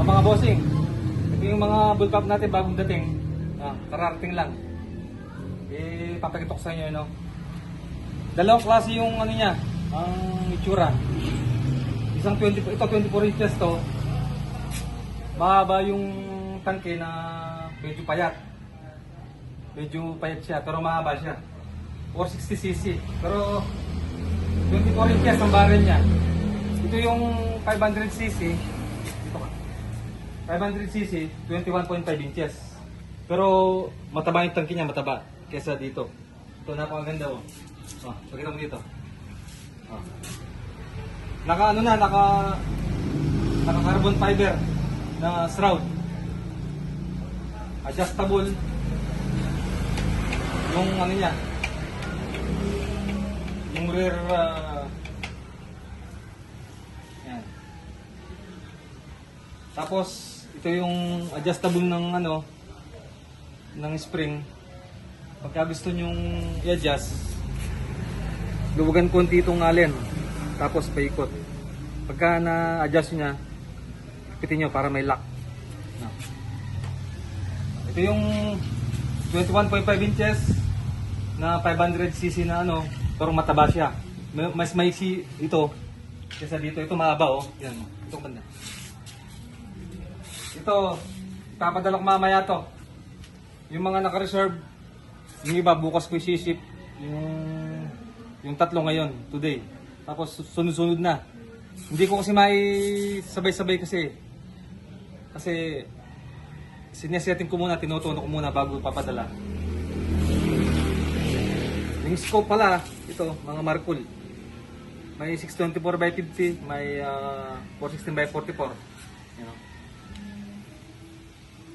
Mga bossing, ito yung mga bullpup natin bagong dating. Kararating lang. Papakita ko sa inyo, no? Dalawang klase yung ano niya, ang itsura. Isang 20, ito 24 inches to. Mahaba yung tangke na medyo payat. Medyo payat siya, pero mahaba siya. 460cc. Pero 24 inches ang barrel niya. Ito yung 500cc. Ito ka. 500cc, 21.5 inches. Pero mataba yung tangke niya, mataba kesa dito. Ito, napakaganda, oh. Pakita mo dito. Naka carbon fiber na shroud. Adjustable yung ano niya. Yung rear yan. Tapos ito yung adjustable ng ano ng spring. Pagka gusto nyong i-adjust, luwagan konti itong allen, tapos paikot. Pagka na-adjust niya, pitin nyo para may lock. Ito yung 21.5 inches na 500cc na ano, pero mataba siya. Mas maiksi ito kaysa dito. Ito mahaba, oh. Yan, itong banda. Ito, ipapadala ko mamaya to. Yung mga naka-reserve, yung iba bukas ko i-ship yung tatlo ngayon, today. Tapos sunod-sunod na. Hindi ko kasi may sabay-sabay kasi sinesetting ko muna, tinutuno ko muna bago papadala. Yung scope pala, ito, mga Markul. May 624x50, may 416x44. You know?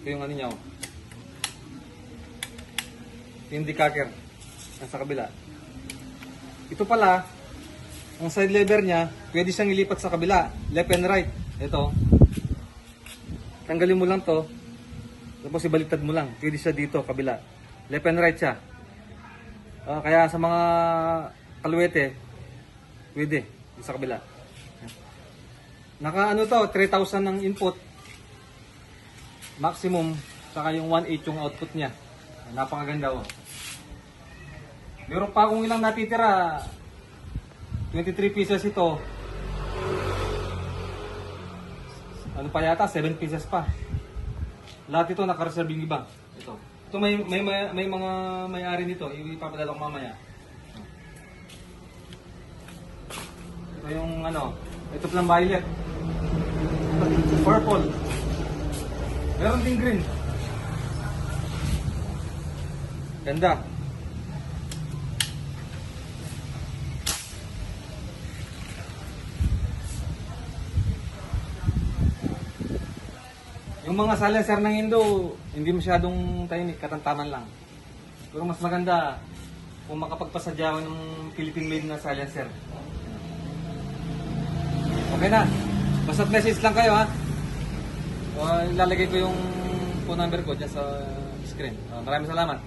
Ito yung ano niya, oh. Yung decacker nasa kabila. Ito pala, ang side lever niya, pwede siyang ilipat sa kabila, left and right. Ito. Tanggalin mo lang to, tapos ibaliktad mo lang. Pwede siya dito, kabila. Left and right siya. Kaya sa mga kaluwete, pwede sa kabila. Naka ano to, 3,000 ang input maximum, saka yung 1.8 yung output niya. Napakaganda, oh. Meron pa akong ilang natitira. 23 pieces ito. Ano pa yata? 7 pieces pa. Lahat ito naka-reserve yung iba. Ito. Ito may mga may-ari nito. Ipapadala ko mamaya. Ito yung ano. Ito palang violet. Purple. Meron din green. Ganda. Yung mga silencer ng Indo, hindi masyadong tahimik, katantaman lang. Pero mas maganda kung makapagpasadya ng Philippine made na silencer. Okay na. Basta't message lang kayo, ha. Ilalagay ko yung phone number ko dyan sa screen. Maraming salamat.